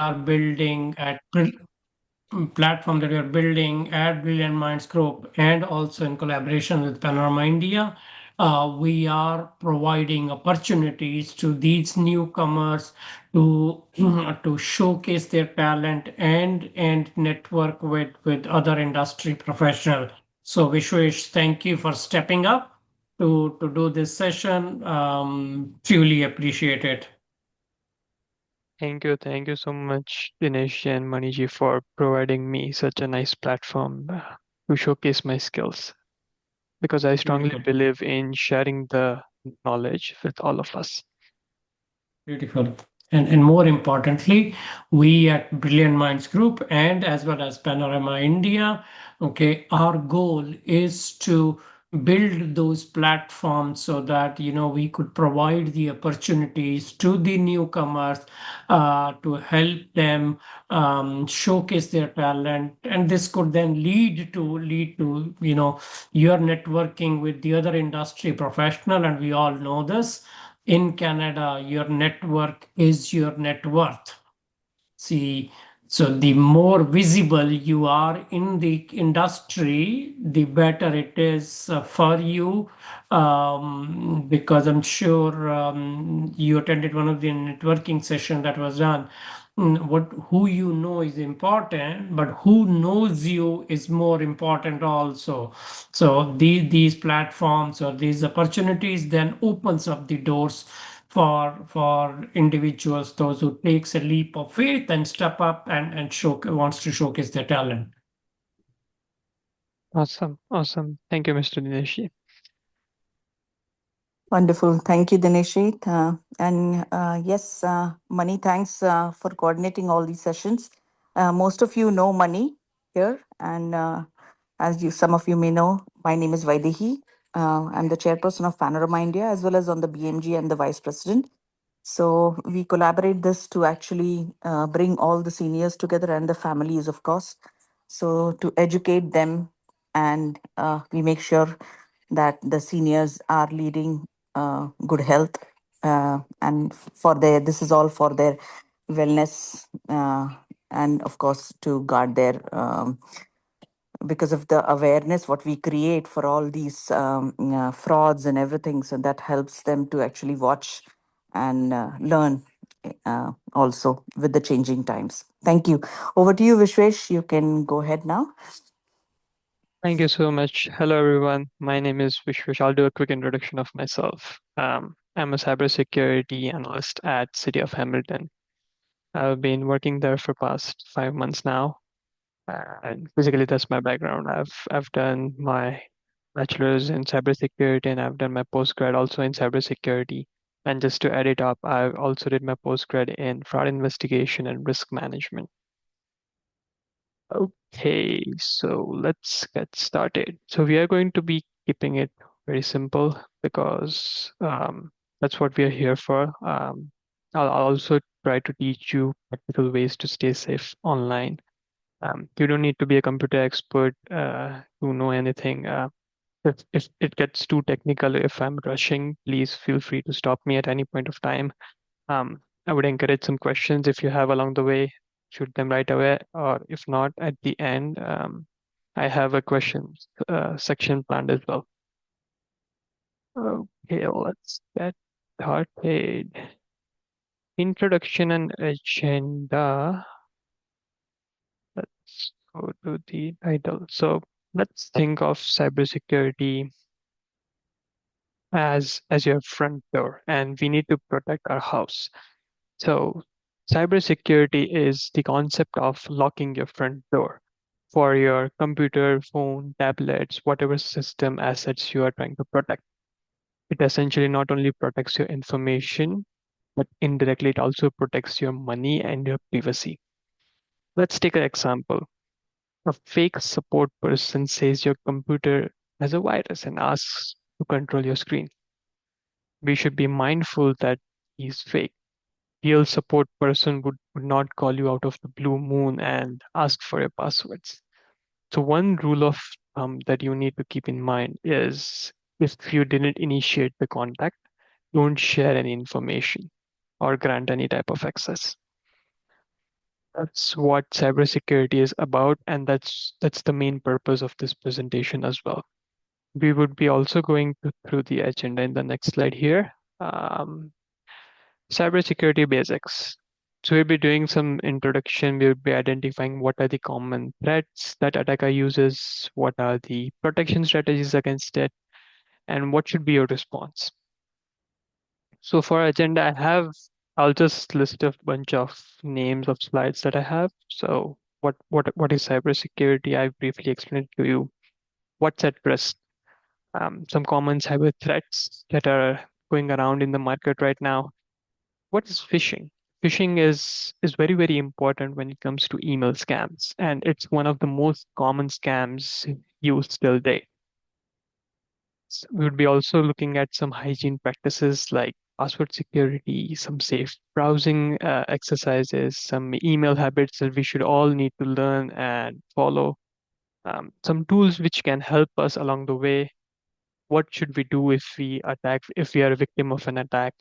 are building platform that we are building at Brilliant Minds Group and also in collaboration with Panorama India. We are providing opportunities to these newcomers to to showcase their talent and network with other industry professionals. So Vishwesh, thank you for stepping up to do this session. Truly appreciate it. Thank you so much, Dinesh and Maniji, for providing me such a nice platform to showcase my skills. Because I strongly Beautiful. believe in sharing the knowledge with all of us. Beautiful. And more importantly, we at Brilliant Minds Group and as well as Panorama India, okay, our goal is to build those platforms so that we could provide the opportunities to the newcomers to help them showcase their talent, and this could then lead to your networking with the other industry professional, and we all know this in Canada, your network is your net worth. See, so the more visible you are in the industry, the better it is for you. Because I'm sure you attended one of the networking session that was done. Who you know is important, but who knows you is more important also. So these platforms or these opportunities then opens up the doors for individuals, those who takes a leap of faith and step up and show wants to showcase their talent. Awesome, awesome. Thank you, Mr. Dinesh. Wonderful. Thank you, Dineshi. And yes, Mani, thanks for coordinating all these sessions. Most of you know Mani here, and as some of you may know, my name is Vaidehi. I'm the chairperson of Panorama India, as well as on the BMG and the vice president. So we collaborate this to actually bring all the seniors together and the families, of course. So to educate them, and we make sure that the seniors are leading good health, and for their this is all for their wellness, and of course to guard their because of the awareness what we create for all these frauds and everything, so that helps them to actually watch and learn also with the changing times. Thank you. Over to you, Vishwesh. You can go ahead now. Thank you so much. Hello, everyone. My name is Vishwesh. I'll do a quick introduction of myself. I'm a cybersecurity analyst at City of Hamilton. I've been working there for past 5 months now. And basically, that's my background. I've done my bachelor's in cybersecurity and I've done my postgrad also in cybersecurity. And just to add it up, I also did my postgrad in fraud investigation and risk management. Okay, so let's get started. So we are going to be keeping it very simple because that's what we are here for. I'll also try to teach you practical ways to stay safe online. You don't need to be a computer expert to know anything. If it gets too technical, if I'm rushing, please feel free to stop me at any point of time. I would encourage some questions if you have along the way, shoot them right away, or if not, at the end, I have a question section planned as well. Okay, let's get started. Introduction and agenda. Let's go to the title. So let's think of cybersecurity as your front door, and we need to protect our house. So cybersecurity is the concept of locking your front door for your computer, phone, tablets, whatever system assets you are trying to protect. It essentially not only protects your information, but indirectly it also protects your money and your privacy. Let's take an example. A fake support person says your computer has a virus and asks to control your screen. We should be mindful that he's fake. Real support person would not call you out of the blue moon and ask for your passwords. So one rule of that you need to keep in mind is if you didn't initiate the contact, don't share any information or grant any type of access. That's what cybersecurity is about, and that's the main purpose of this presentation as well. We would be also going through the agenda in the next slide here. Um, Cybersecurity basics. So we'll be doing some introduction. We'll be identifying what are the common threats that attacker uses, what are the protection strategies against it, and what should be your response. So for agenda, I'll just list a bunch of names of slides that I have. So what is cybersecurity? I briefly explained to you what's at risk, some common cyber threats that are going around in the market right now. What is phishing? Phishing is very, very important when it comes to email scams, and it's one of the most common scams used till date. We would be also looking at some hygiene practices like password security, some safe browsing exercises, some email habits that we should all need to learn and follow, some tools which can help us along the way. What should we do if we are a victim of an attack,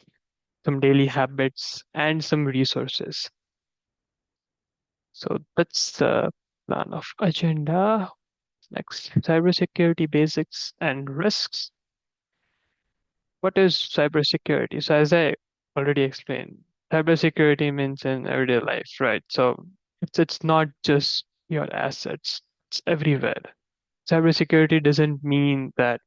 some daily habits, and some resources. So that's the plan of agenda. Next, cybersecurity basics and risks. What is cybersecurity? So as I already explained, cybersecurity means in everyday life, right? So it's not just your assets, it's everywhere. Cybersecurity doesn't mean that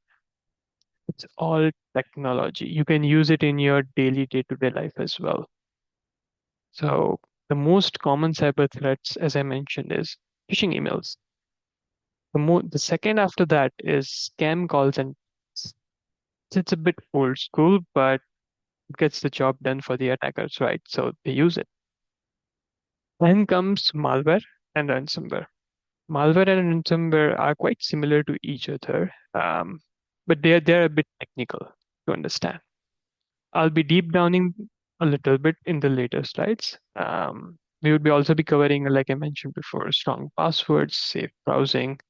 it's all technology. You can use it in your daily day-to-day life as well. So the most common cyber threats, as I mentioned, is phishing emails. The second after that is scam calls, and it's a bit old school, but it gets the job done for the attackers, right? So they use it. Then comes malware and ransomware. Malware and ransomware are quite similar to each other, but they're a bit technical to understand. I'll be deep downing a little bit in the later slides. We would be also be covering, like I mentioned before, strong passwords, safe browsing,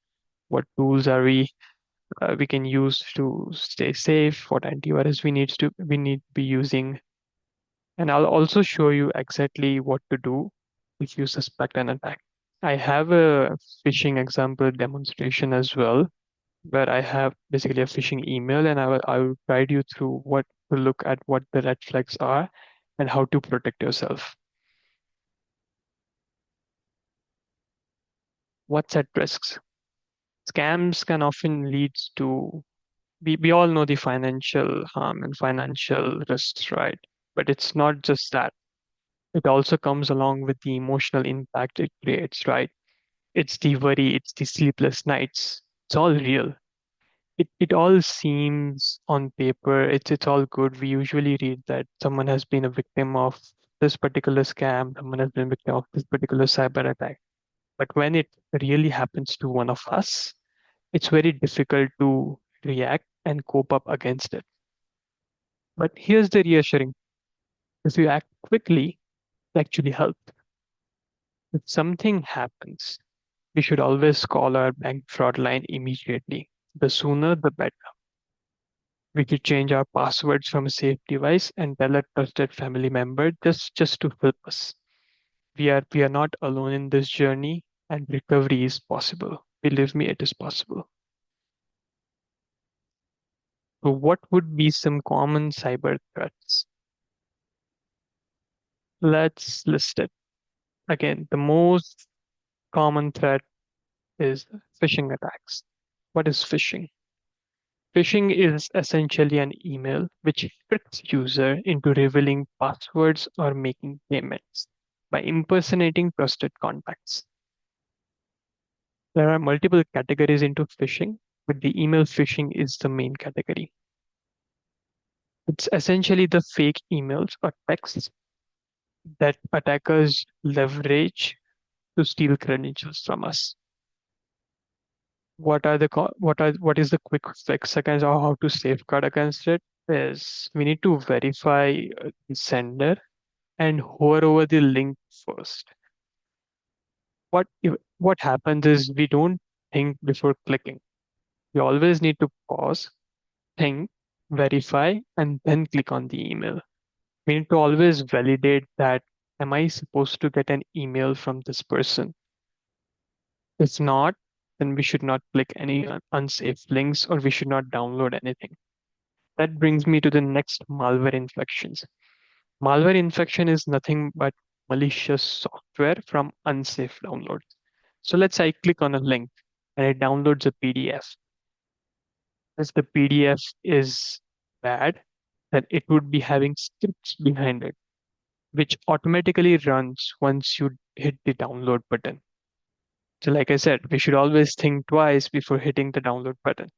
what tools are we can use to stay safe, what antivirus we need to be using, and I'll also show you exactly what to do if you suspect an attack. I have a phishing example demonstration as well, where I have basically a phishing email, and I will guide you through what to look at, what the red flags are, and how to protect yourself. What's at risks? Scams can often lead to we all know the financial harm and financial risks, right? But it's not just that. It also comes along with the emotional impact it creates, right? It's the worry, it's the sleepless nights. It's all real. It all seems on paper, it's all good. We usually read that someone has been a victim of this particular scam, someone has been a victim of this particular cyber attack. But when it really happens to one of us, it's very difficult to react and cope up against it. But here's the reassuring. If you act quickly, it actually helps. If something happens, we should always call our bank fraud line immediately. The sooner, the better. We could change our passwords from a safe device and tell a trusted family member just to help us. We are not alone in this journey, and recovery is possible. Believe me, it is possible. So what would be some common cyber threats? Let's list it. Again, the most common threat is phishing attacks. What is phishing? Phishing is essentially an email which tricks user into revealing passwords or making payments by impersonating trusted contacts. There are multiple categories into phishing, but the email phishing is the main category. It's essentially the fake emails or texts that attackers leverage to steal credentials from us. What is the quick fix against, or how to safeguard against it is we need to verify the sender and hover over the link first. What happens is we don't think before clicking. We always need to pause, think, verify, and then click on the email. We need to always validate that am I supposed to get an email from this person? If not, then we should not click any unsafe links or we should not download anything. That brings me to the next malware infections. Malware infection is nothing but malicious software from unsafe downloads. So let's say I click on a link and it downloads a PDF. As the PDF is bad, then it would be having scripts behind it, which automatically runs once you hit the download button. So like I said, we should always think twice before hitting the download button.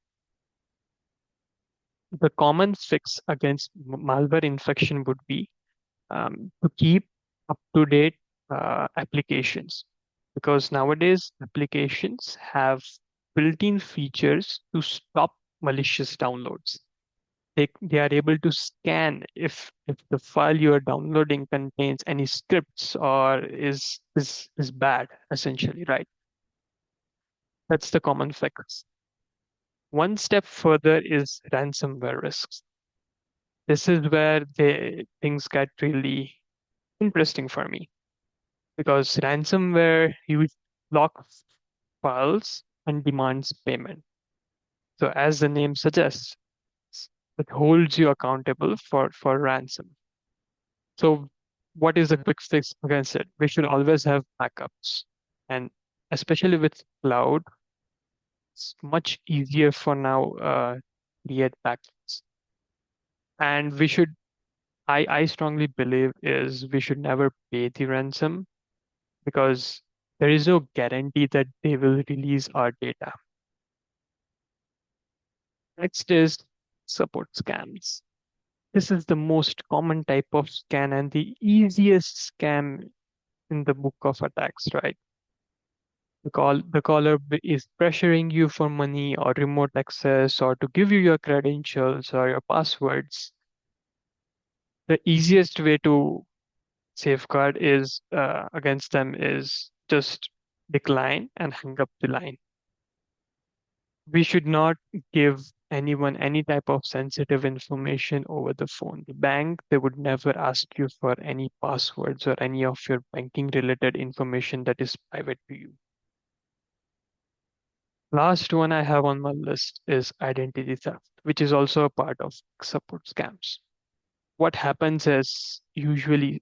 The common fix against malware infection would be to keep up-to-date applications, because nowadays applications have built-in features to stop malicious downloads. They are able to scan if the file you are downloading contains any scripts or is bad, essentially, right? That's the common fix. One step further is ransomware risks. This is where things get really interesting for me, because ransomware locks files and demands payment. So as the name suggests, it holds you accountable for ransom. So what is the quick fix against it? We should always have backups. And especially with cloud, it's much easier for now create backups. And I strongly believe is we should never pay the ransom, because there is no guarantee that they will release our data. Next is support scams. This is the most common type of scam and the easiest scam in the book of attacks, right? The caller is pressuring you for money or remote access or to give you your credentials or your passwords. The easiest way to safeguard is against them is just decline and hang up the line. We should not give anyone any type of sensitive information over the phone. The bank, they would never ask you for any passwords or any of your banking related information that is private to you. Last one I have on my list is identity theft, which is also a part of support scams. What happens is usually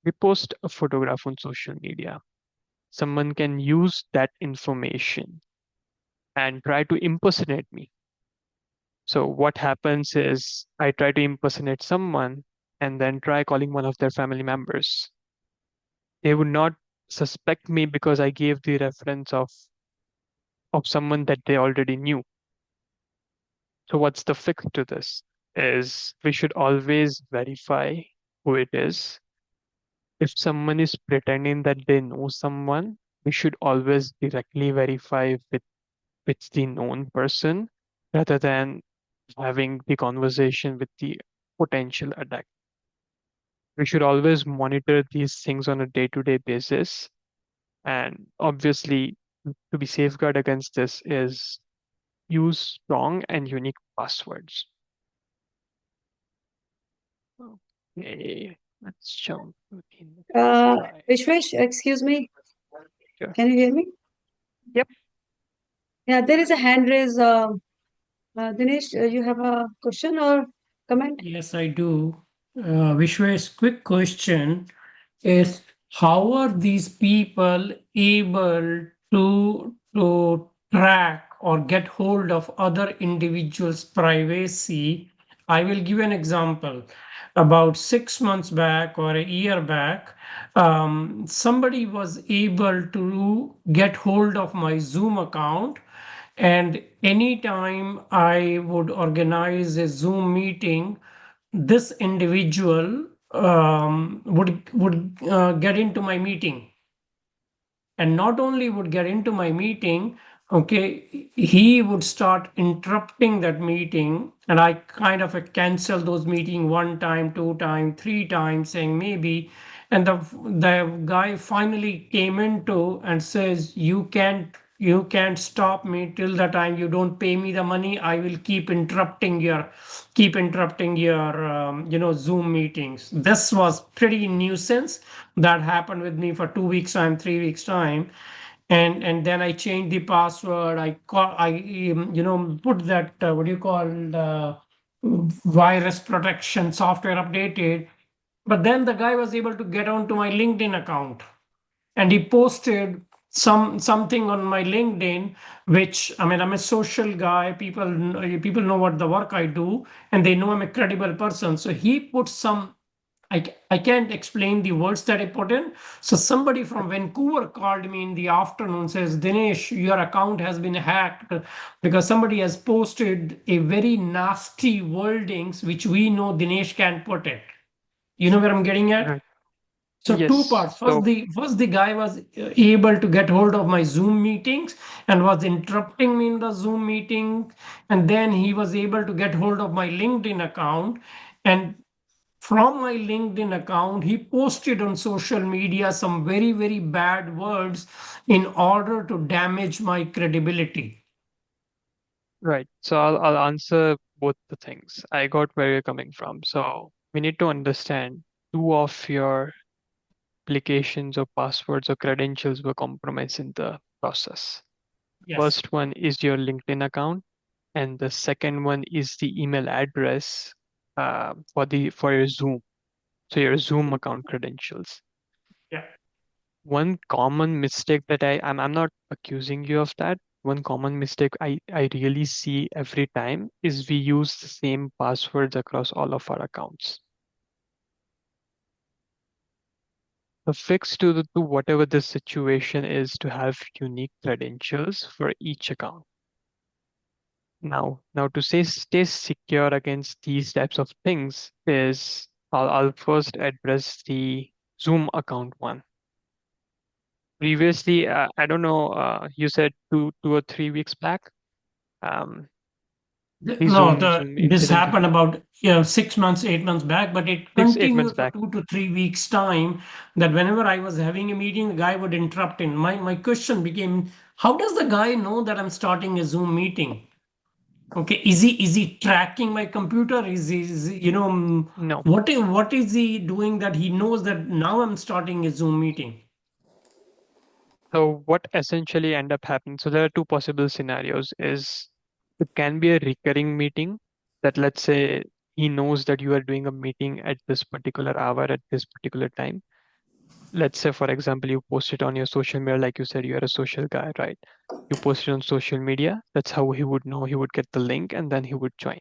we post a photograph on social media. Someone can use that information and try to impersonate me. So what happens is I try to impersonate someone and then try calling one of their family members. They would not suspect me because I gave the reference of someone that they already knew. So what's the fix to this? Is we should always verify who it is. If someone is pretending that they know someone, we should always directly verify with the known person rather than having the conversation with the potential attacker. We should always monitor these things on a day-to-day basis. And obviously, to be safeguard against this is use strong and unique passwords. Okay, let's jump to the next slide. Vishwesh, excuse me. Sure. Can you hear me? Yep. Yeah, there is a hand raise. Dinesh, you have a question or comment? Yes, I do. Vishwa's quick question is how are these people able to track or get hold of other individuals' privacy? I will give an example. About 6 months back or a year back, somebody was able to get hold of my Zoom account, and anytime I would organize a Zoom meeting, this individual would get into my meeting, and not only would get into my meeting, okay, he would start interrupting that meeting, and I kind of cancel those meeting one time, two time, three times, saying maybe, and the guy finally came into and says, you can't you can't stop me till the time you don't pay me the money. I will keep interrupting your Zoom meetings. This was pretty nuisance. That happened with me for 2 weeks time, 3 weeks time. And then I changed the password. I put that what do you call virus protection software updated. But then the guy was able to get onto my LinkedIn account, and he posted something on my LinkedIn, which, I mean, I'm a social guy. People know what the work I do, and they know I'm a credible person. So he put some. I can't explain the words that I put in. So somebody from Vancouver called me in the afternoon, says, Dinesh, your account has been hacked because somebody has posted a very nasty wordings which we know Dinesh can't put it. You know where I'm getting at? Right. So two Yes. parts. First the guy was able to get hold of my Zoom meetings and was interrupting me in the Zoom meeting, and then he was able to get hold of my LinkedIn account, and from my LinkedIn account he posted on social media some very very bad words in order to damage my credibility. Right. So I'll answer both the things. I got where you're coming from. So we need to understand two of your applications or passwords or credentials were compromised in the process. Yes. First one is your LinkedIn account, and the second one is the email address for your Zoom. So your Zoom account credentials. Yeah. One common mistake that I'm not accusing you of that. One common mistake I really see every time is we use the same passwords across all of our accounts. The fix to whatever the situation is to have unique credentials for each account. Now to stay secure against these types of things is I'll first address the Zoom account one. Previously, I don't know, you said 2 or 3 weeks back, um, the No, Zoom this incident happened happened. about 6 months, 8 months back, but it 6 8 months continued for back. 2 to 3 weeks time. That whenever I was having a meeting, the guy would interrupt. In my question became, how does the guy know that I'm starting a Zoom meeting? Okay, is he tracking my computer? No. What is he doing that he knows that now I'm starting a Zoom meeting? So what essentially end up happening? So there are two possible scenarios. Is it can be a recurring meeting that, let's say, he knows that you are doing a meeting at this particular hour at this particular time. Let's say, for example, you post it on your social media, like you said, you're a social guy, right? You post it on social media. That's how he would know. He would get the link and then he would join.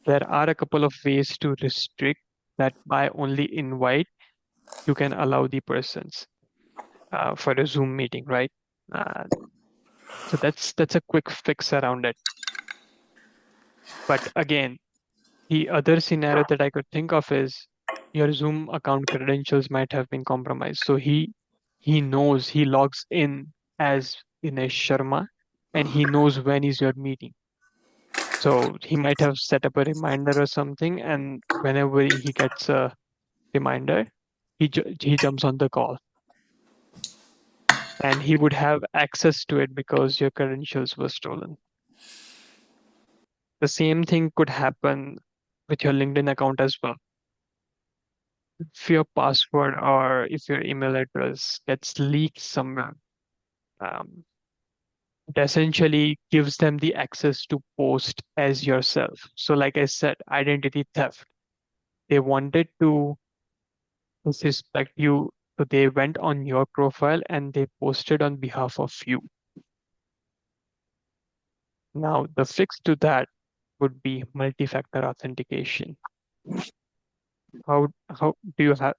There are a couple of ways to restrict that by only invite you can allow the persons for a Zoom meeting, right? Uh, so that's a quick fix around it. But again, the other scenario that I could think of is your Zoom account credentials might have been compromised. So he knows he logs in as Dinesh Sharma and he knows when is your meeting. So he might have set up a reminder or something, and whenever he gets a reminder, he jumps on the call, and he would have access to it because your credentials were stolen. The same thing could happen with your LinkedIn account as well. If your password or if your email address gets leaked somewhere, um, it essentially gives them the access to post as yourself. So, like I said, identity theft. They wanted to suspect you, so they went on your profile and they posted on behalf of you. Now, the fix to that would be multi-factor authentication. How do you have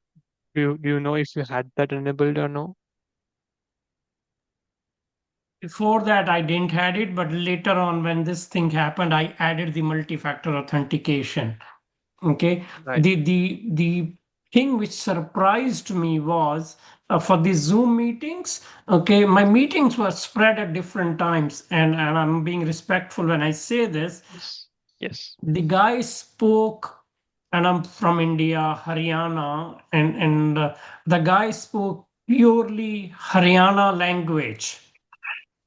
do you know if you had that enabled or no? Before that, I didn't had it, but later on, when this thing happened, I added the multi-factor authentication. Okay, Right. the thing which surprised me was for the Zoom meetings. Okay, my meetings were spread at different times, and I'm being respectful when I say this. Yes. Yes. The guy spoke, and I'm from India, Haryana, and the guy spoke purely Haryana language.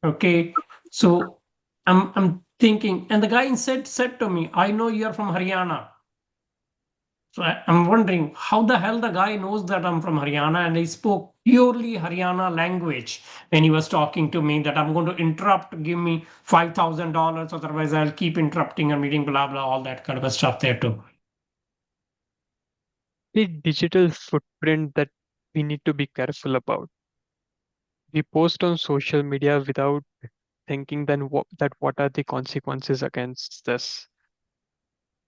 Okay, so I'm thinking, and the guy said to me, "I know you're from Haryana." So I'm wondering how the hell the guy knows that I'm from Haryana, and he spoke purely Haryana language when he was talking to me that I'm going to interrupt, give me $5,000, otherwise I'll keep interrupting a meeting, blah blah, all that kind of stuff there too. The digital footprint that we need to be careful about. We post on social media without thinking then what are the consequences against this.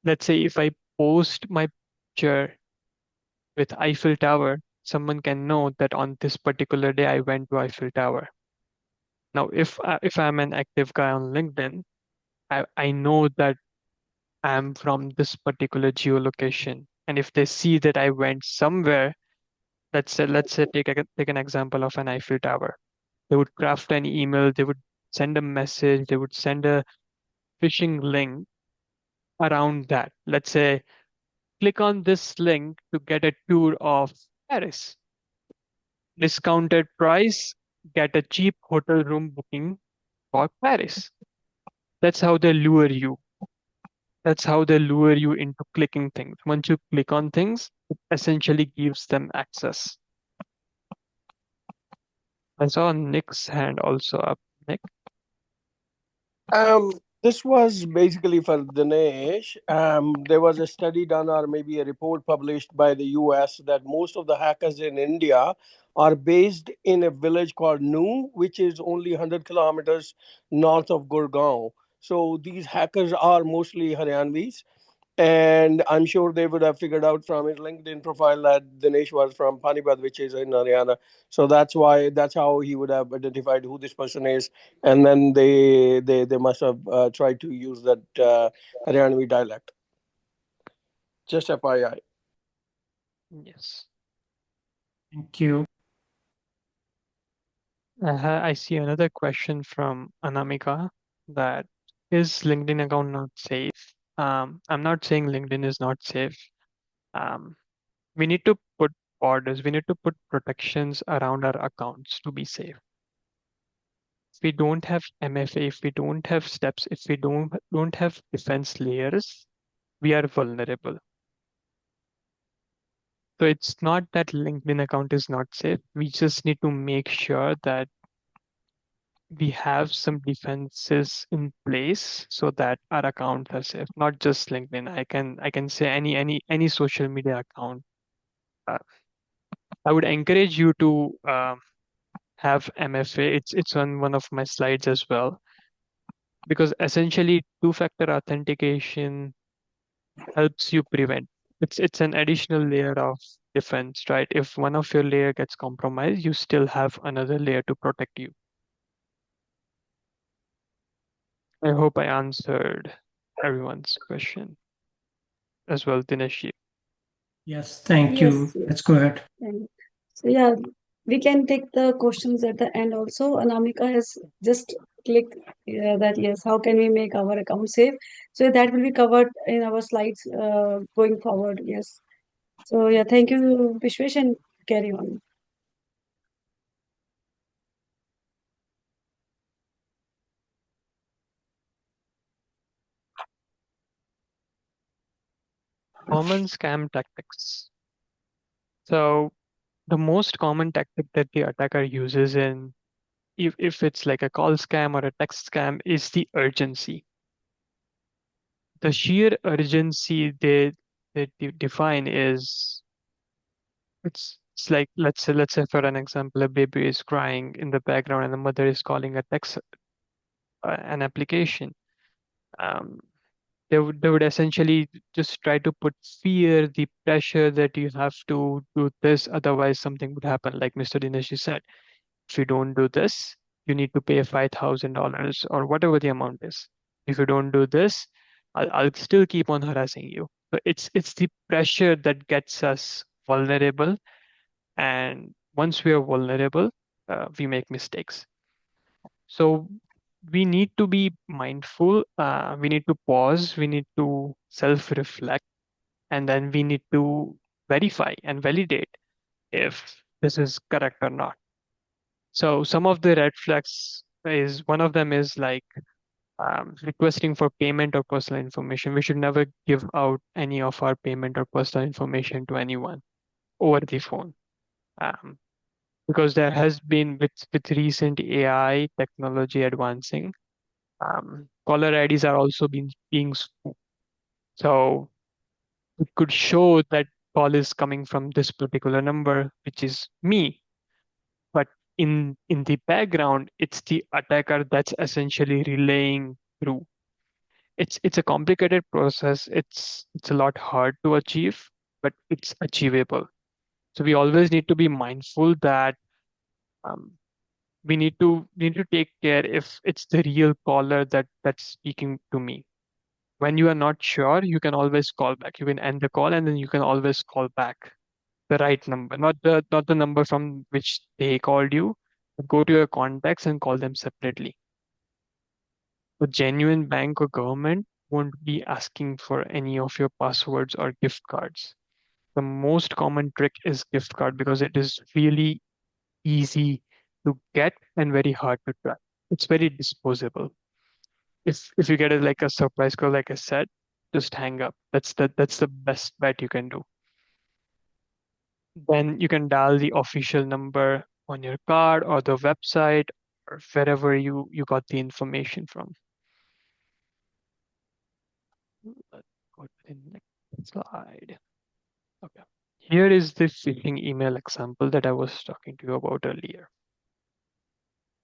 Let's say if I post my picture with Eiffel Tower, someone can know that on this particular day I went to Eiffel Tower. Now, if I'm an active guy on LinkedIn, I know that I'm from this particular geolocation, and if they see that I went somewhere, let's say take an example of an Eiffel Tower. They would craft an email, they would send a message, they would send a phishing link around that. Let's say, click on this link to get a tour of Paris. Discounted price, get a cheap hotel room booking for Paris. That's how they lure you. That's how they lure you into clicking things. Once you click on things, it essentially gives them access. I saw Nick's hand also up. Nick? This was basically for Dinesh. There was a study done, or maybe a report published by the US, that most of the hackers in India are based in a village called Nu, which is only 100 kilometers north of Gurgaon. So these hackers are mostly Haryanvis, and I'm sure they would have figured out from his LinkedIn profile that Dinesh was from Panipat, which is in Haryana. So that's how he would have identified who this person is, and then they must have tried to use that Haryanvi dialect. Just FYI. Yes. Thank you. I see another question from Anamika, that is LinkedIn account not safe? I'm not saying LinkedIn is not safe. Um, we need to put borders, we need to put protections around our accounts to be safe. If we don't have MFA, if we don't have steps, if we don't have defense layers, we are vulnerable. So it's not that LinkedIn account is not safe. We just need to make sure that we have some defenses in place so that our accounts are safe. Not just LinkedIn. I can say any social media account. Uh, I would encourage you to have MFA. It's on one of my slides as well, because essentially two-factor authentication helps you prevent. It's an additional layer of defense, right? If one of your layer gets compromised, you still have another layer to protect you. I hope I answered everyone's question as well, Dinesh. Yes, thank you. Yes, yes. Let's go ahead. And so yeah, we can take the questions at the end also. Anamika has just clicked that yes, how can we make our account safe? So that will be covered in our slides going forward. Yes. So yeah, thank you, Vishwesh, and carry on. Common scam tactics. So the most common tactic that the attacker uses in, if it's like a call scam or a text scam, is the urgency. The sheer urgency they define is, it's like, let's say for an example, a baby is crying in the background and the mother is calling a text an application. Um, they would essentially just try to put fear, the pressure that you have to do this, otherwise something would happen. Like Mr. Dinesh said, if you don't do this, you need to pay $5,000 or whatever the amount is. If you don't do this, I'll still keep on harassing you. So it's the pressure that gets us vulnerable, and once we are vulnerable, we make mistakes. So we need to be mindful. We need to pause. We need to self-reflect, and then we need to verify and validate if this is correct or not. So some of the red flags is one of them is like requesting for payment or personal information. We should never give out any of our payment or personal information to anyone over the phone. Um, because there has been with recent AI technology advancing, caller IDs are also being spoofed. So it could show that call is coming from this particular number, which is me. But in the background, it's the attacker that's essentially relaying through. It's a complicated process. It's a lot hard to achieve, but it's achievable. So we always need to be mindful that um, we need to take care if it's the real caller that's speaking to me. When you are not sure, you can always call back. You can end the call and then you can always call back the right number, not the number from which they called you. But go to your contacts and call them separately. A genuine bank or government won't be asking for any of your passwords or gift cards. The most common trick is gift card because it is really easy to get and very hard to track. It's very disposable. If you get it like a surprise call, like I said, just hang up. That's the best bet you can do. Then you can dial the official number on your card or the website or wherever you got the information from. Let's go to the next slide. Okay. Here is the phishing email example that I was talking to you about earlier.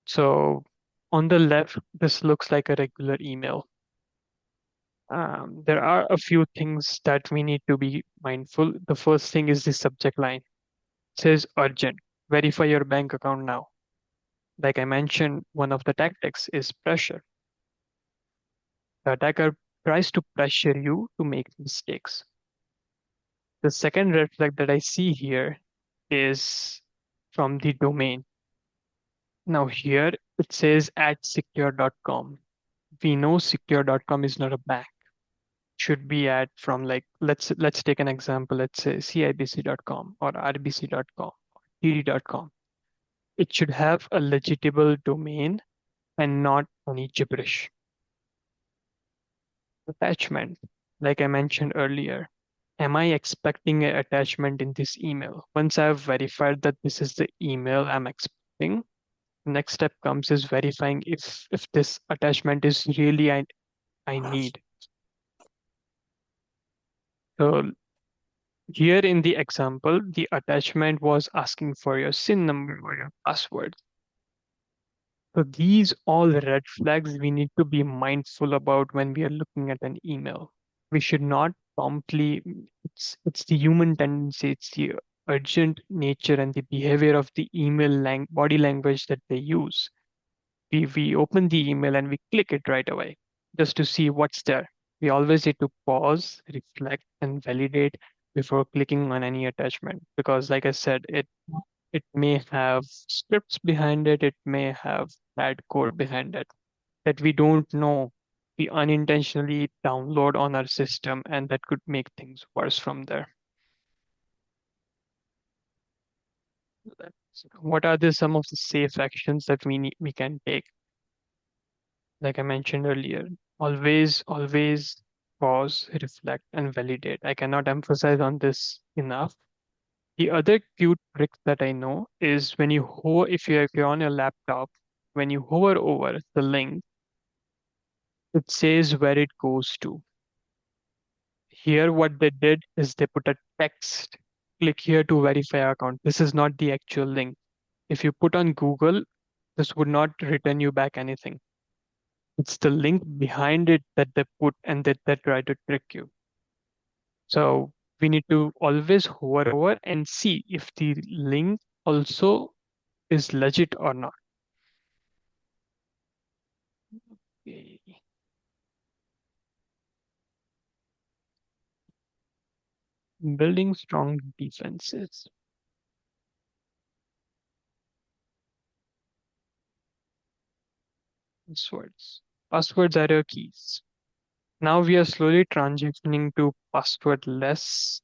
So on the left, this looks like a regular email. There are a few things that we need to be mindful. The first thing is the subject line. It says urgent. Verify your bank account now. Like I mentioned, one of the tactics is pressure. The attacker tries to pressure you to make mistakes. The second red flag that I see here is from the domain. Now here it says at secure.com. We know secure.com is not a bank. It should be at from like let's take an example. Let's say cibc.com or rbc.com or td.com. It should have a legitimate domain and not any gibberish. Attachment, like I mentioned earlier. Am I expecting an attachment in this email? Once I've verified that this is the email I'm expecting, the next step comes is verifying if this attachment is really I need. So here in the example, the attachment was asking for your SIN number or your password. So these all red flags we need to be mindful about when we are looking at an email. We should not promptly, it's the human tendency, it's the urgent nature and the behavior of the email body language that they use. We open the email and we click it right away just to see what's there. We always need to pause, reflect, and validate before clicking on any attachment because, like I said, it may have scripts behind it, it may have bad code behind it that we don't know. We unintentionally download on our system, and that could make things worse from there. What are some of the safe actions that we can take? Like I mentioned earlier, always pause, reflect, and validate. I cannot emphasize on this enough. The other cute trick that I know is when you hover, if you're on your laptop, when you hover over the link, it says where it goes to. Here, what they did is they put a text. Click here to verify your account. This is not the actual link. If you put on Google, this would not return you back anything. It's the link behind it that they put and that they try to trick you. So we need to always hover over and see if the link also is legit or not. Okay. Building strong defenses. Passwords. Passwords are your keys. Now we are slowly transitioning to passwordless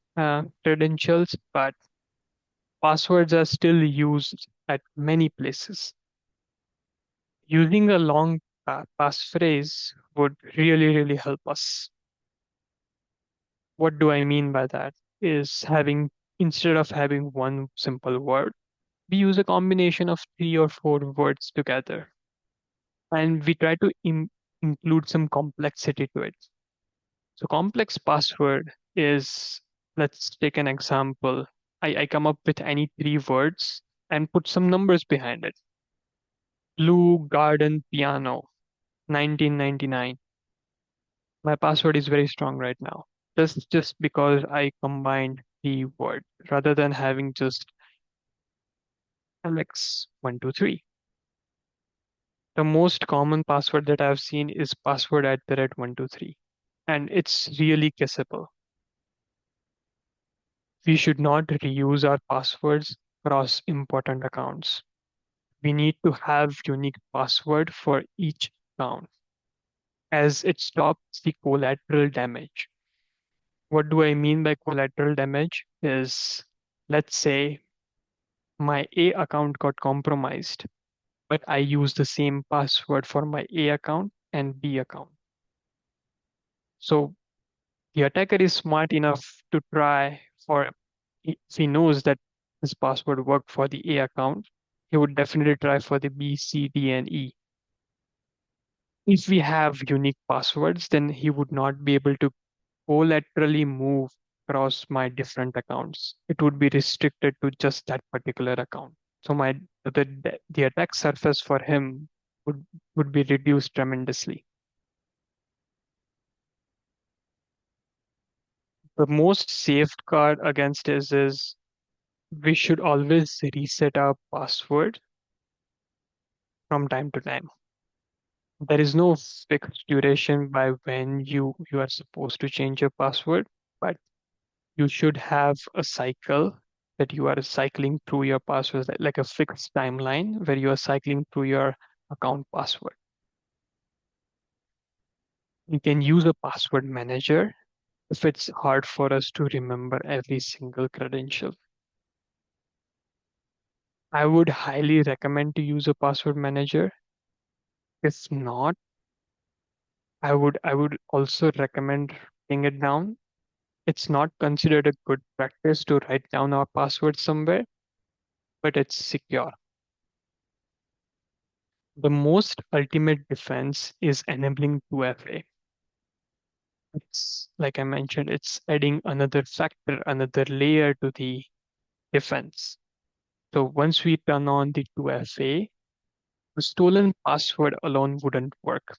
credentials, but passwords are still used at many places. Using a long passphrase would really help us. What do I mean by that? Is instead of having one simple word, we use a combination of 3 or 4 words together, and we try to include some complexity to it. So complex password is, let's take an example. I come up with any 3 words and put some numbers behind it. Blue Garden Piano, 1999. My password is very strong right now. Just because I combined the word rather than having just Alex123. The most common password that I've seen is password@123, and it's really kissable. We should not reuse our passwords across important accounts. We need to have unique password for each account, as it stops the collateral damage. What do I mean by collateral damage? Is, let's say my A account got compromised, but I use the same password for my A account and B account. So the attacker is smart enough to try for, if he knows that his password worked for the A account, he would definitely try for the B, C, D, and E. If we have unique passwords, then he would not be able to collaterally move across my different accounts. It would be restricted to just that particular account. So the attack surface for him would be reduced tremendously. The most safeguard against this is we should always reset our password from time to time. There is no fixed duration by when you are supposed to change your password, but you should have a cycle that you are cycling through your passwords, like a fixed timeline where you are cycling through your account password. You can use a password manager if it's hard for us to remember every single credential. I would highly recommend to use a password manager. If not, I would also recommend writing it down. It's not considered a good practice to write down our password somewhere, but it's secure. The most ultimate defense is enabling 2FA. It's like I mentioned, it's adding another factor, another layer to the defense. So once we turn on the 2FA, the stolen password alone wouldn't work.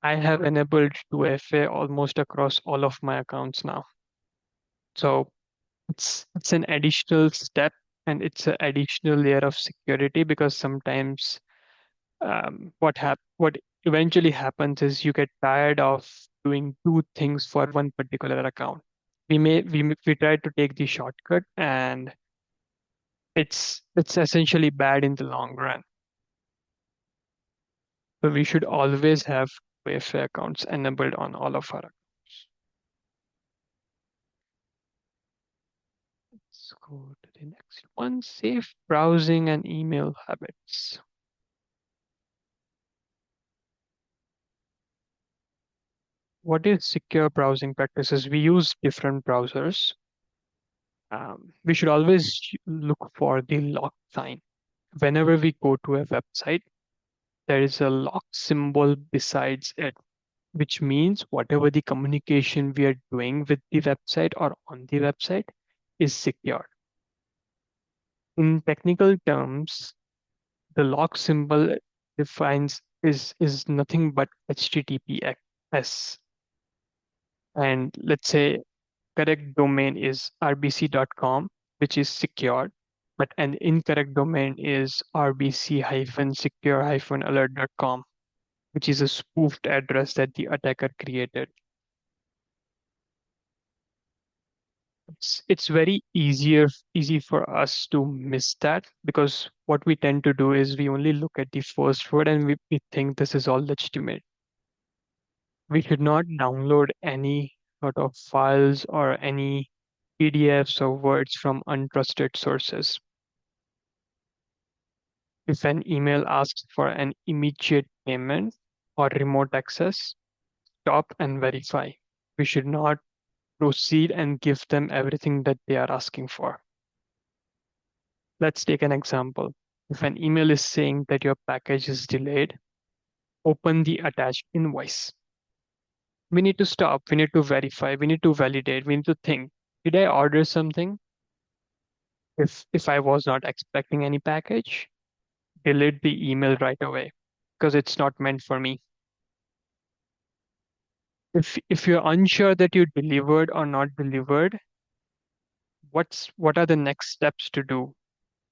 I have enabled 2FA almost across all of my accounts now. So it's an additional step, and it's an additional layer of security, because sometimes what eventually happens is you get tired of doing 2 things for one particular account. We try to take the shortcut, and it's essentially bad in the long run. So we should always have Wayfair accounts enabled on all of our accounts. Let's go to the next one. Safe browsing and email habits. What is secure browsing practices? We use different browsers. We should always look for the lock sign. Whenever we go to a website, there is a lock symbol besides it, which means whatever the communication we are doing with the website or on the website is secure. In technical terms, the lock symbol defines is nothing but HTTPS. And let's say correct domain is rbc.com, which is secured, but an incorrect domain is rbc-secure-alert.com, which is a spoofed address that the attacker created. It's very easy for us to miss that, because what we tend to do is we only look at the first word and we think this is all legitimate. We should not download any sort of files or any PDFs or words from untrusted sources. If an email asks for an immediate payment or remote access, stop and verify. We should not proceed and give them everything that they are asking for. Let's take an example. If an email is saying that your package is delayed, open the attached invoice. We need to stop, we need to verify, we need to validate, we need to think, did I order something? If I was not expecting any package, delete the email right away because it's not meant for me. If you're unsure that you delivered or not delivered, what are the next steps to do?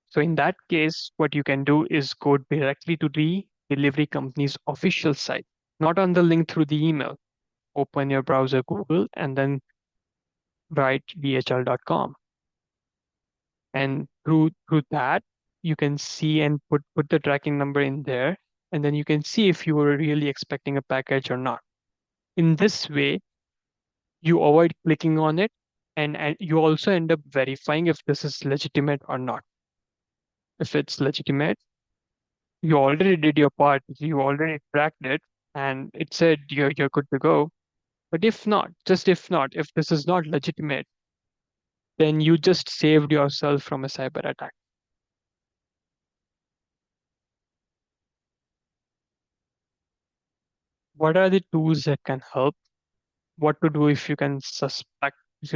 So in that case, what you can do is go directly to the delivery company's official site, not on the link through the email. Open your browser, Google, and then write dhl.com. And through that, you can see and put the tracking number in there, and then you can see if you were really expecting a package or not. In this way, you avoid clicking on it, and you also end up verifying if this is legitimate or not. If it's legitimate, you already did your part, you already tracked it, and it said you're good to go. But if not, just if not, if this is not legitimate, then you just saved yourself from a cyber attack. What are the tools that can help? What to do if you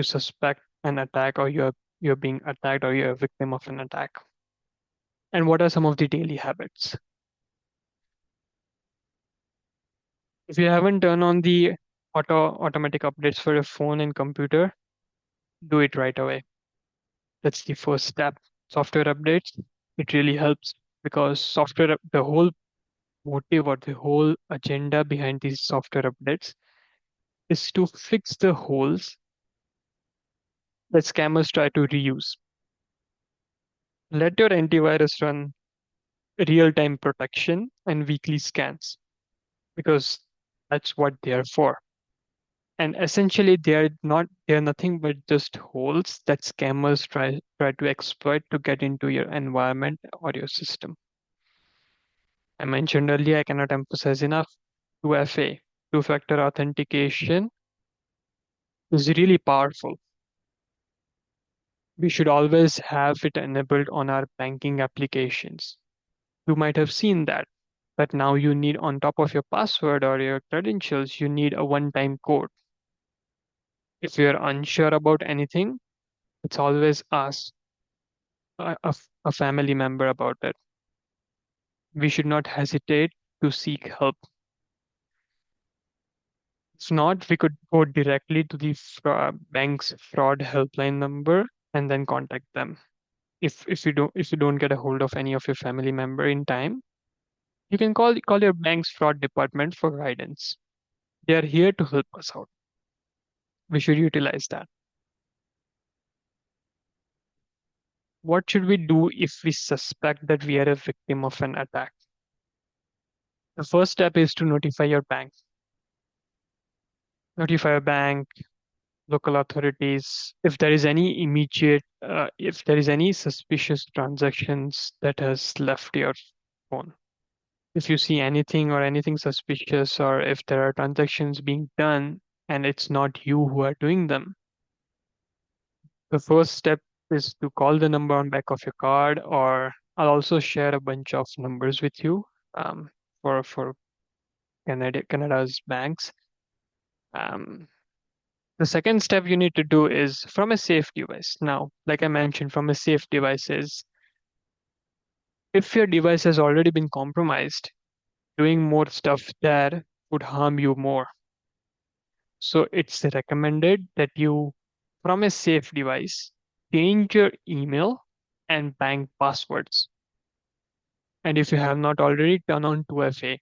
suspect an attack, or you're being attacked, or you're a victim of an attack? And what are some of the daily habits? If you haven't turned on the automatic updates for your phone and computer, do it right away. That's the first step. Software updates, it really helps because the whole motive or the whole agenda behind these software updates is to fix the holes that scammers try to reuse. Let your antivirus run real-time protection and weekly scans because that's what they are for. And essentially, they're nothing but just holes that scammers try to exploit to get into your environment or your system. I mentioned earlier, I cannot emphasize enough, 2FA, two-factor authentication, is really powerful. We should always have it enabled on our banking applications. You might have seen that, but now you need, on top of your password or your credentials, you need a one-time code. If you're unsure about anything, it's always ask a family member about it. We should not hesitate to seek help. If not, we could go directly to the bank's fraud helpline number and then contact them. If you don't get a hold of any of your family member in time, you can call your bank's fraud department for guidance. They are here to help us out. We should utilize that. What should we do if we suspect that we are a victim of an attack? The first step is to notify your bank. Notify your bank, local authorities. If there is any suspicious transactions that has left your phone. If you see anything or anything suspicious, or if there are transactions being done and it's not you who are doing them, the first step is to call the number on back of your card, or I'll also share a bunch of numbers with you for Canada's banks. The second step you need to do is from a safe device. Now, like I mentioned, from a safe device is if your device has already been compromised, doing more stuff there would harm you more. So it's recommended that you, from a safe device, change your email and bank passwords. And if you have not already, turn on 2FA.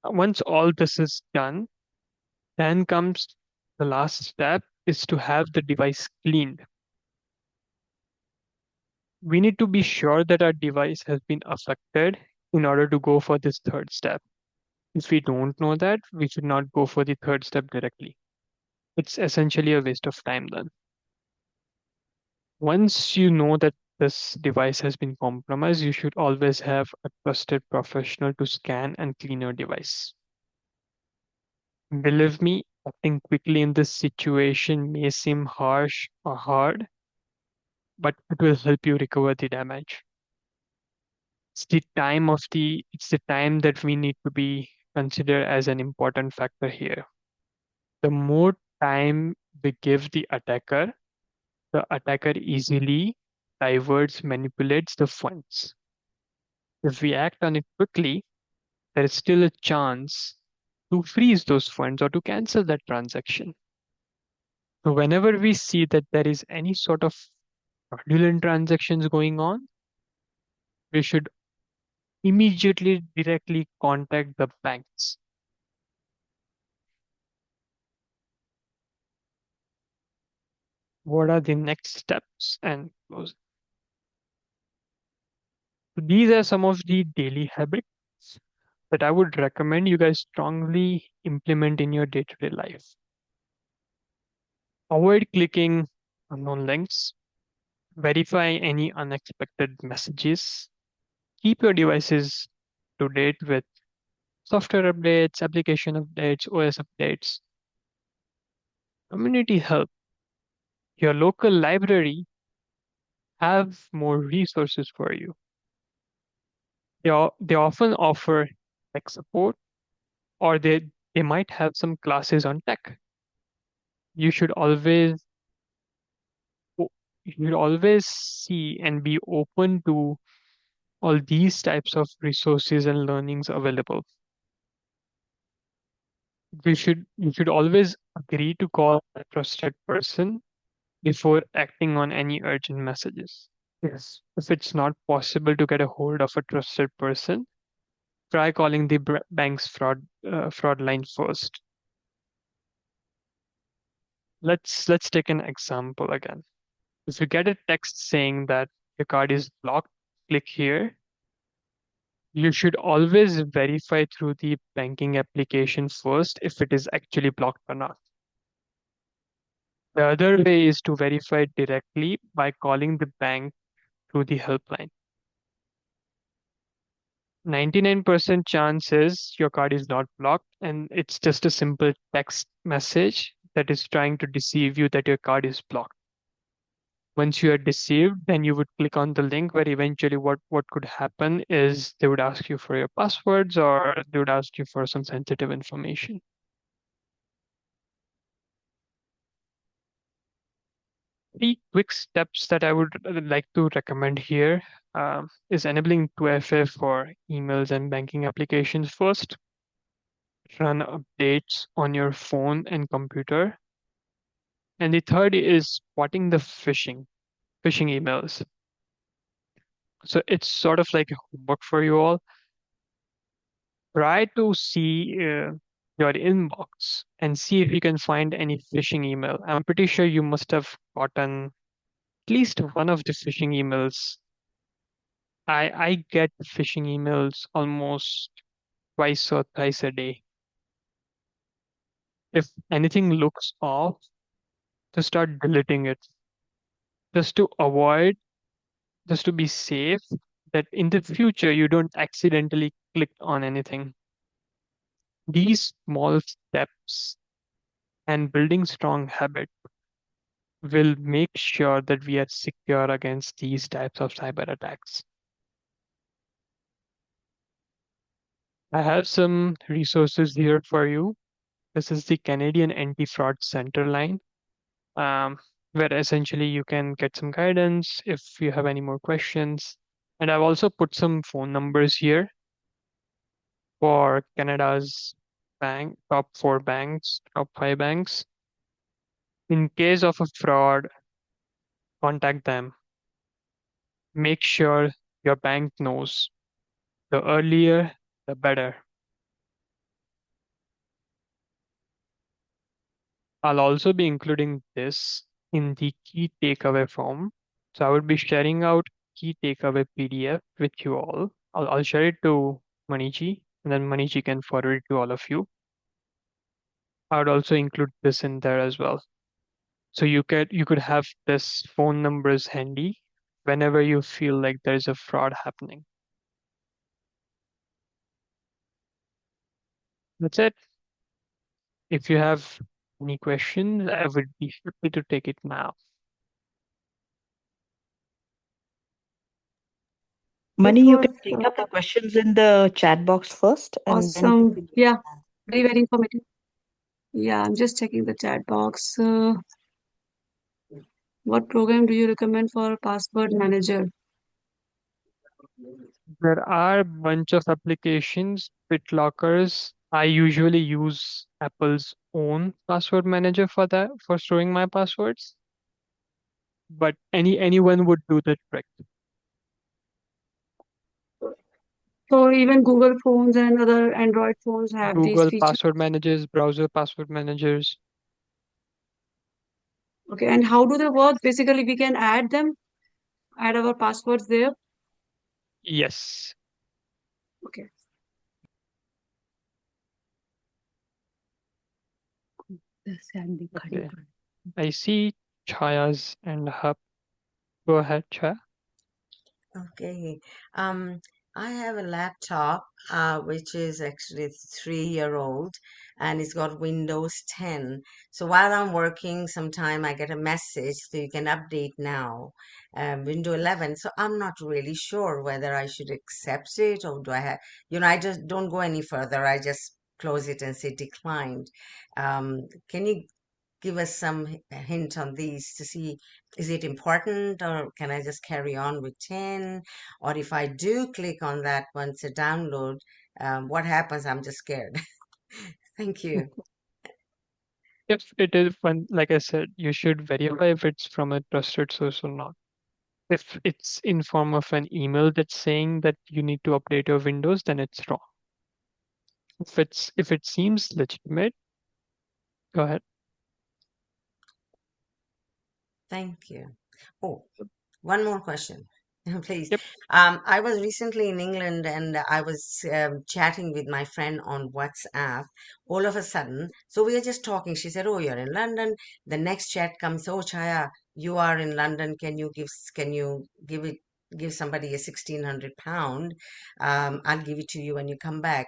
Once all this is done, then comes the last step is to have the device cleaned. We need to be sure that our device has been affected in order to go for this third step. If we don't know that, we should not go for the third step directly. It's essentially a waste of time then. Once you know that this device has been compromised, you should always have a trusted professional to scan and clean your device. Believe me, acting quickly in this situation may seem harsh or hard, but it will help you recover the damage. It's the time that we need to be considered as an important factor here. The more time we give the attacker easily diverts, manipulates the funds. If we act on it quickly, there is still a chance to freeze those funds or to cancel that transaction. So whenever we see that there is any sort of fraudulent transactions going on, we should immediately directly contact the banks. What are the next steps and close? So these are some of the daily habits that I would recommend you guys strongly implement in your day-to-day life. Avoid clicking unknown links. Verify any unexpected messages. Keep your devices to date with software updates, application updates, OS updates. Community help. Your local library have more resources for you. They often offer tech support, or they might have some classes on tech. You should always you should always see and be open to all these types of resources and learnings available. You should always agree to call a trusted person before acting on any urgent messages. Yes. If it's not possible to get a hold of a trusted person, try calling the bank's fraud line first. Let's take an example again. If you get a text saying that your card is blocked, click here. You should always verify through the banking application first if it is actually blocked or not. The other way is to verify directly by calling the bank through the helpline. 99% chance is your card is not blocked and it's just a simple text message that is trying to deceive you that your card is blocked. Once you are deceived, then you would click on the link where eventually what could happen is they would ask you for your passwords or they would ask you for some sensitive information. 3 quick steps that I would like to recommend here is enabling 2FA for emails and banking applications first. Run updates on your phone and computer. And the third is spotting the phishing emails. So it's sort of like a homework for you all. Try to see your inbox and see if you can find any phishing email. I'm pretty sure you must have gotten at least one of the phishing emails. I get phishing emails almost twice or thrice a day. If anything looks off, just start deleting it. Just to avoid, just to be safe, that in the future you don't accidentally click on anything. These small steps and building strong habit will make sure that we are secure against these types of cyber attacks. I have some resources here for you. This is the Canadian Anti-Fraud Center line, where essentially you can get some guidance if you have any more questions. And I've also put some phone numbers here for Canada's top 4 banks, top 5 banks. In case of a fraud, contact them. Make sure your bank knows. The earlier, the better. I'll also be including this in the key takeaway form. So I would be sharing out key takeaway PDF with you all. I'll share it to Maniji, and then Maniji can forward it to all of you. I would also include this in there as well. So you could have this phone numbers handy whenever you feel like there's a fraud happening. That's it. If you have any questions, I would be happy to take it now. Mani, It you was can take up the questions in the chat box first, and then we awesome. will Yeah, very, very informative. Yeah, I'm just checking the chat box. What program do you recommend for password manager? There are a bunch of applications, BitLockers. I usually use Apple's own password manager for that, for storing my passwords. But anyone would do the trick. So even Google phones and other Android phones have these Google features. password managers, browser password managers. Okay, and how do they work? Basically, we can add them, add our passwords there. Yes. Okay. Okay. I see Chaya's and Hub. Go ahead, Chaya. Okay. Um, I have a laptop, which is actually 3 year old, and it's got Windows 10. So while I'm working, sometime I get a message so you can update now, Windows 11. So I'm not really sure whether I should accept it or do I have, I just don't go any further. I just close it and say declined. Can you give us some hint on these to see, is it important or can I just carry on with 10? Or if I do click on that one to download, what happens? I'm just scared. Thank you. If it is one, like I said, you should verify if it's from a trusted source or not. If it's in form of an email that's saying that you need to update your Windows, then it's wrong. If it seems legitimate, go ahead. Thank you. Oh, one more question, please. Yep. I was recently in England and I was chatting with my friend on WhatsApp. All of a sudden, so we are just talking. She said, "Oh, you're in London." The next chat comes, "Oh, Chaya, you are in London. Can you give somebody a £1,600? I'll give it to you when you come back."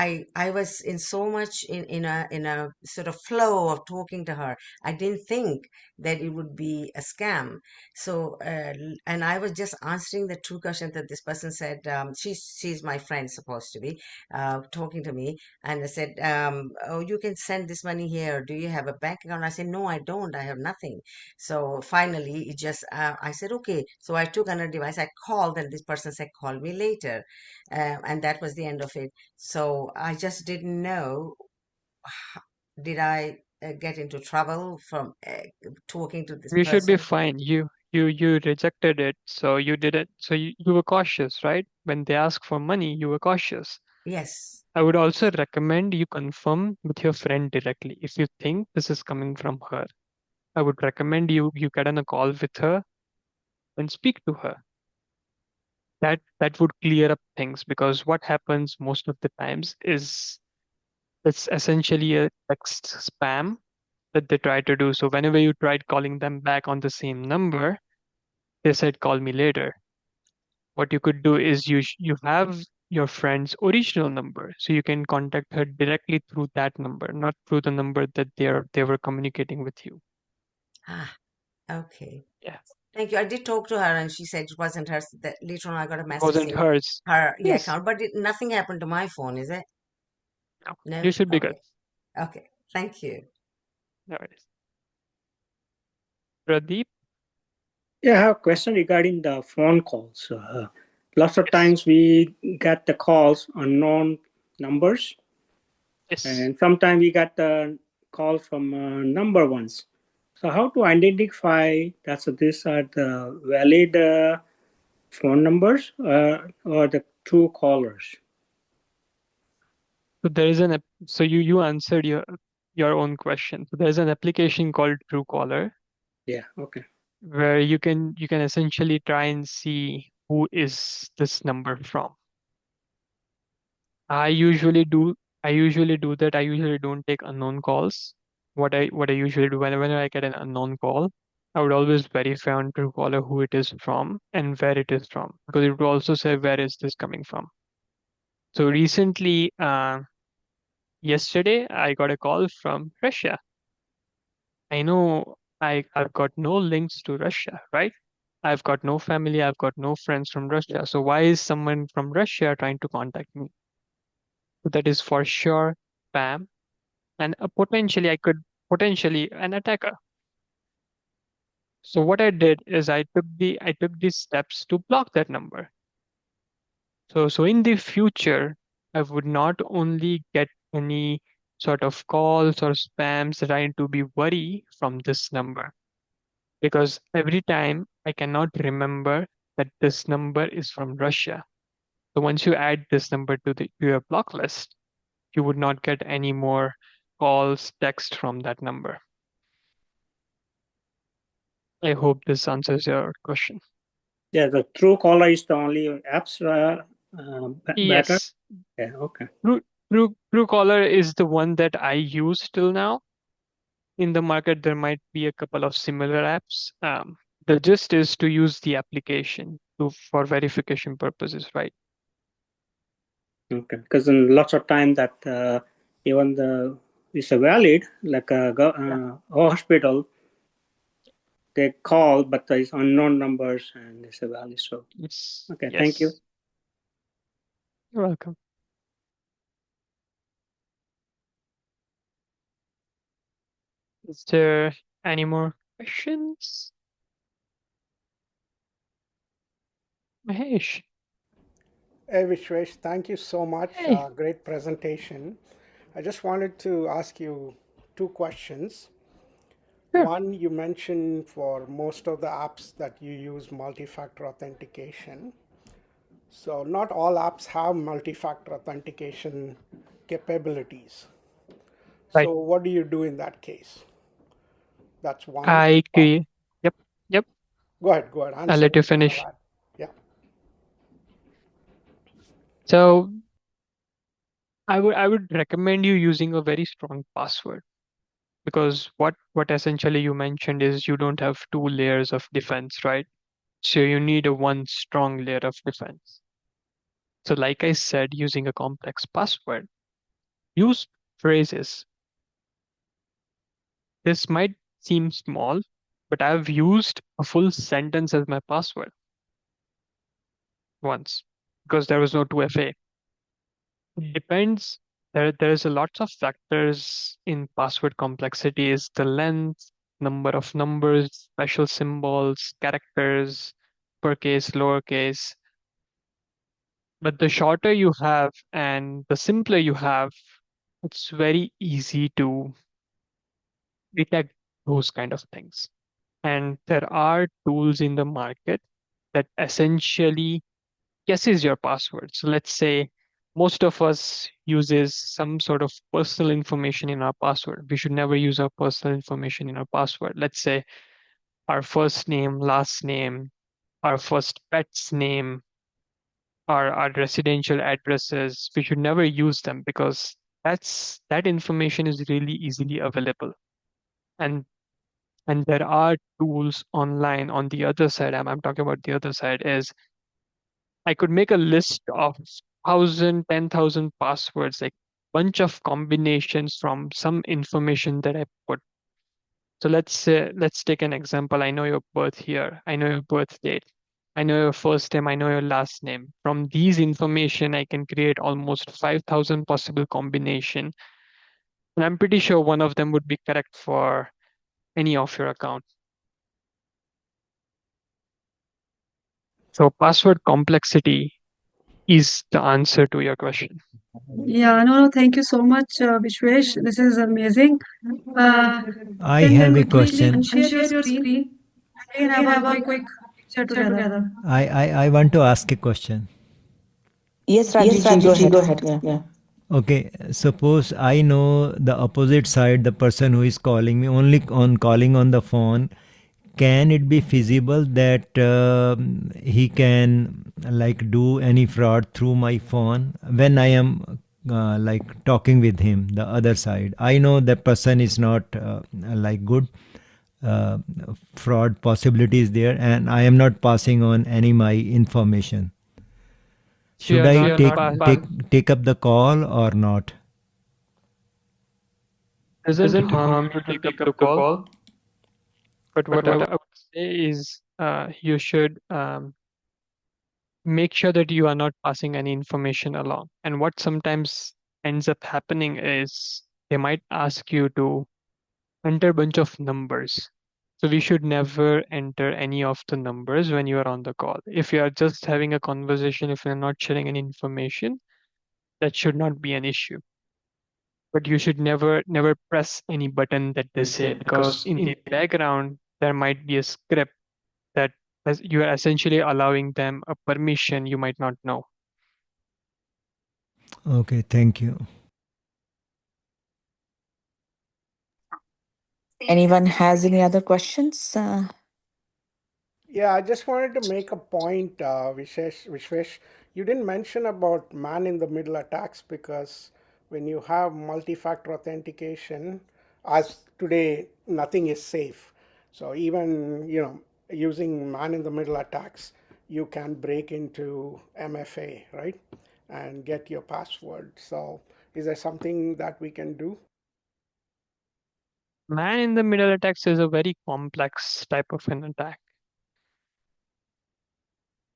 I was in so much in a sort of flow of talking to her. I didn't think that it would be a scam. So, and I was just answering the two questions that this person said. She's my friend, supposed to be, talking to me, and I said, "Oh, you can send this money here. Do you have a bank account?" I said, "No, I don't. I have nothing." So finally, I said, "Okay." So I took another device. I called, and this person said, "Call me later," and that was the end of it. So I just didn't know. Did I get into trouble from talking to this You should be person? fine. You rejected it, so you did it. So you were cautious, right? When they ask for money, you were cautious. Yes. I would also recommend you confirm with your friend directly. If you think this is coming from her, I would recommend you get on a call with her and speak to her. That would clear up things, because what happens most of the times is it's essentially a text spam that they try to do. So whenever you tried calling them back on the same number, they said, "Call me later." What you could do is you have your friend's original number, so you can contact her directly through that number, not through the number that they were communicating with you. Ah, okay. Yeah, Thank you. I did talk to her and she said it wasn't hers. That later on I got a it message wasn't saying hers. her Yes, account, but nothing happened to my phone, is it? no, No? you should be good. Okay. Okay. Thank you. No worries. Pradeep, Yeah, I have a question regarding the phone calls. Lots of yes, times we get the calls unknown numbers, yes. and sometimes we get the call from number ones. So how to identify that these are the valid phone numbers or the true callers? So there is so you answered your own question. So there's an application called Truecaller Yeah, okay. where you can essentially try and see who is this number from. I usually do I usually do that. I usually don't take unknown calls. What I usually do whenever I get an unknown call, I would always verify on Truecaller who it is from and where it is from, because it would also say where is this coming from. So recently, yesterday, I got a call from Russia. I know I've got no links to Russia, right? I've got no family, I've got no friends from Russia. So why is someone from Russia trying to contact me? So that is for sure spam, and potentially an attacker. So what I did is I took these steps to block that number. So in the future, I would not only get any sort of calls or spams that I need to be worry from this number, because every time I cannot remember that this number is from Russia. So once you add this number to your block list, you would not get any more calls, text from that number. I hope this answers your question. Yeah, the Truecaller is the only apps better. Yes, Yeah, okay. Truecaller is the one that I use till now. In the market, there might be a couple of similar apps. The gist is to use the application for verification purposes, right? Okay, because in lots of time that even it's a valid, like a hospital, they call, but it's unknown numbers and it's a valid. So Yes. okay, thank you. Yes. You're welcome. Is there any more questions? Mahesh. Hey Vishwesh, thank you so much. Hey. Great presentation. I just wanted to ask you two questions. Sure. One, you mentioned for most of the apps that you use multi-factor authentication. So not all apps have multi-factor authentication capabilities. Right. So what do you do in that case? That's one. Yep. Go ahead. Answer. I'll let you finish. Yeah. So I would recommend you using a very strong password, because what essentially you mentioned is you don't have two layers of defense, right? So you need a one strong layer of defense. So like I said, using a complex password, use phrases. This might seem small, but I've used a full sentence as my password once because there was no 2FA. It depends. There's a lots of factors in password complexity, is the length, number of numbers, special symbols, characters, uppercase, lowercase. But the shorter you have and the simpler you have, it's very easy to detect those kind of things. And there are tools in the market that essentially guesses your password. So let's say most of us uses some sort of personal information in our password. We should never use our personal information in our password. Let's say our first name, last name, our first pet's name, our residential addresses. We should never use them because that information is really easily available. And there are tools online on the other side. I'm talking about the other side is I could make a list of 1,000, 10,000 passwords, like bunch of combinations from some information that I put. So let's take an example. I know your birth year. I know your birth date. I know your first name. I know your last name. From these information, I can create almost 5,000 possible combination. And I'm pretty sure one of them would be correct for any of your account. So password complexity is the answer to your question. Yeah, no, thank you so much, Vishwesh. This is amazing. I Can have you a question. unshare your screen? We can have a quick picture together. I want to ask a question. Yes, Rajiv, go ahead. Yeah. Okay, suppose I know the opposite side, the person who is calling me only on calling on the phone. Can it be feasible that he can like do any fraud through my phone when I am like talking with him, the other side? I know that person is not like good, uh, fraud possibilities there, and I am not passing on any my information. So you're Should I not take up the call or not? doesn't harm to take up the call, but what I would say is you should make sure that you are not passing any information along. And what sometimes ends up happening is they might ask you to enter a bunch of numbers. So we should never enter any of the numbers when you are on the call. If you are just having a conversation, if you're not sharing any information, that should not be an issue. But you should never press any button that they say, because in the background there might be a script that you are essentially allowing them a permission you might not know. Okay, thank you. Anyone has any other questions? Yeah, I just wanted to make a point, Vishwesh. You didn't mention about man-in-the-middle attacks, because when you have multi-factor authentication, as today, nothing is safe. So even, using man-in-the-middle attacks, you can break into MFA, right? And get your password. So is there something that we can do? Man in the middle attacks is a very complex type of an attack.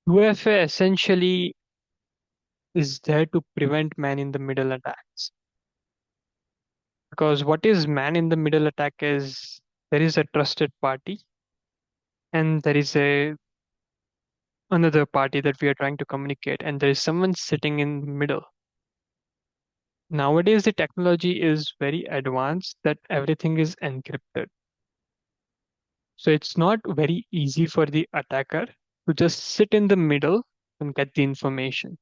UFA essentially is there to prevent man in the middle attacks. Because what is man in the middle attack is there is a trusted party and there is another party that we are trying to communicate, and there is someone sitting in the middle. Nowadays the technology is very advanced that everything is encrypted. So it's not very easy for the attacker to just sit in the middle and get the information.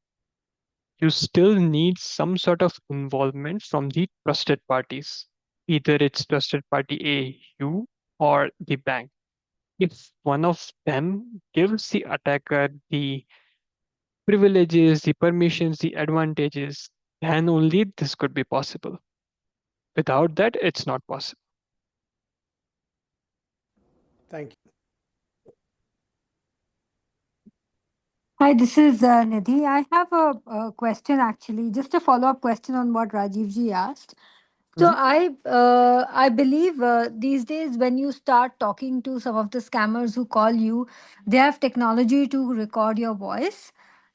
You still need some sort of involvement from the trusted parties. Either it's trusted party A, you, or the bank. If one of them gives the attacker the privileges, the permissions, the advantages, then only this could be possible. Without that, it's not possible. Thank you. Hi, this is Nidhi. I have a question actually, just a follow-up question on what Rajiv ji asked. So I believe these days when you start talking to some of the scammers who call you, they have technology to record your voice,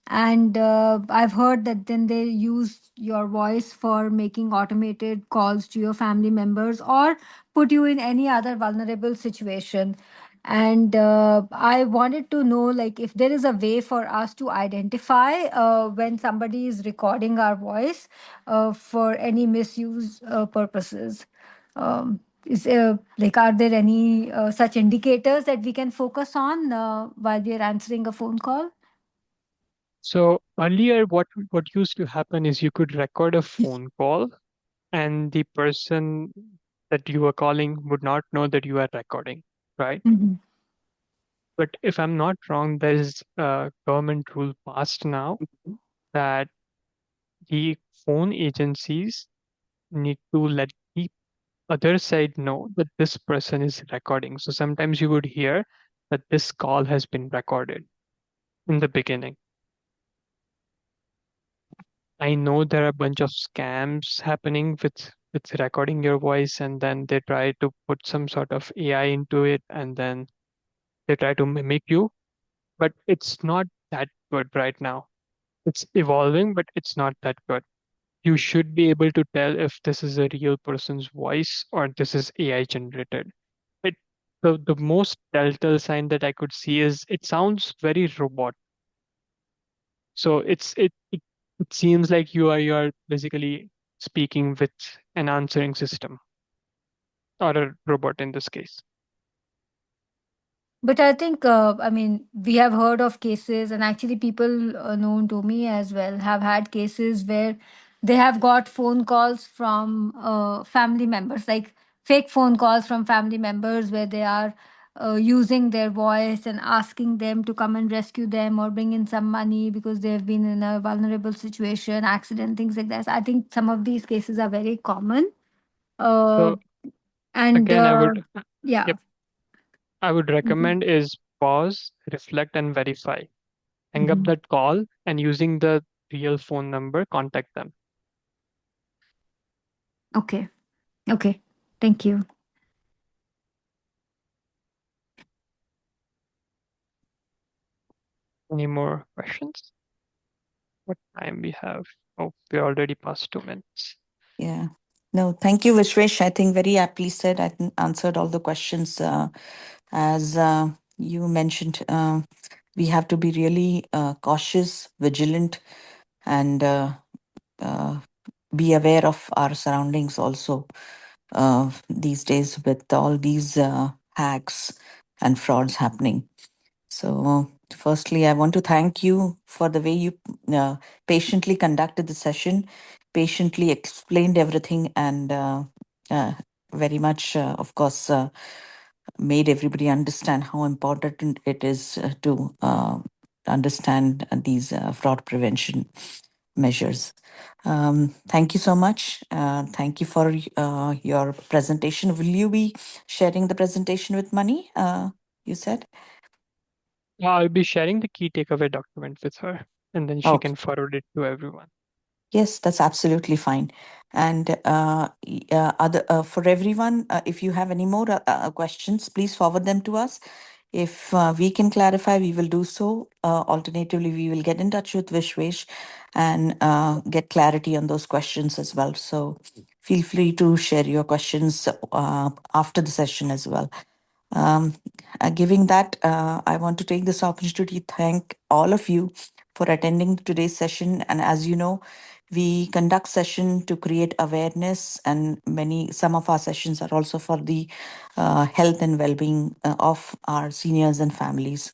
and I've heard that then they use your voice for making automated calls to your family members or put you in any other vulnerable situation. And I wanted to know, like, if there is a way for us to identify when somebody is recording our voice for any misuse purposes. Are there any such indicators that we can focus on while we are answering a phone call? So earlier, what used to happen is you could record a phone call, and the person that you are calling would not know that you are recording, right? Mhm. But if I'm not wrong, there is a government rule passed now that the phone agencies need to let the other side know that this person is recording. So sometimes you would hear that this call has been recorded in the beginning. I know there are a bunch of scams happening with recording your voice, and then they try to put some sort of AI into it, and then they try to mimic you. But it's not that good right now. It's evolving, but it's not that good. You should be able to tell if this is a real person's voice or this is AI generated. It the most telltale sign that I could see is it sounds very robot. So it seems like you are basically speaking with an answering system or a robot in this case. But I think, I mean, we have heard of cases, and actually, people known to me as well have had cases where they have got phone calls from family members, like fake phone calls from family members, where they are using their voice and asking them to come and rescue them or bring in some money because they have been in a vulnerable situation, accident, things like that. I think some of these cases are very common. Uh, So and again, I would yeah. yep. I would recommend is pause, reflect, and verify. Hang up Mhm. that call and using the real phone number, contact them. Okay. Okay. Thank you. Any more questions? What time we have? Oh, we're already past 2 minutes. Yeah. No, thank you, Vishwesh. I think very aptly said. I think answered all the questions. As you mentioned, we have to be really cautious, vigilant, and be aware of our surroundings also these days with all these hacks and frauds happening. So, firstly, I want to thank you for the way you patiently conducted the session, patiently explained everything, and uh, very much, of course, made everybody understand how important it is to understand these fraud prevention measures. Thank you so much. Thank you for your presentation. Will you be sharing the presentation with Money? You said? I'll be sharing the key takeaway document with her, and then she Okay. can forward it to everyone. Yes, that's absolutely fine. And other for everyone, if you have any more questions, please forward them to us. If we can clarify, we will do so. Alternatively, we will get in touch with Vishwesh and get clarity on those questions as well. So feel free to share your questions after the session as well. Giving that, I want to take this opportunity to thank all of you for attending today's session. And as you know, we conduct session to create awareness, and some of our sessions are also for the health and well-being of our seniors and families.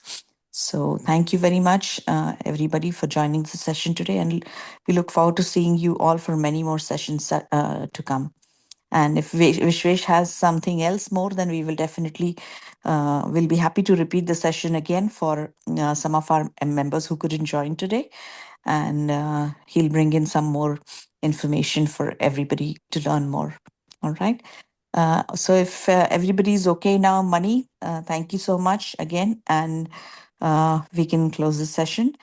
So thank you very much, everybody, for joining the session today, and we look forward to seeing you all for many more sessions to come. And if Vishwesh has something else more, then we will definitely will be happy to repeat the session again for some of our members who couldn't join today. And he'll bring in some more information for everybody to learn more. All right. So if everybody is okay now, Money, thank you so much again. And we can close this session.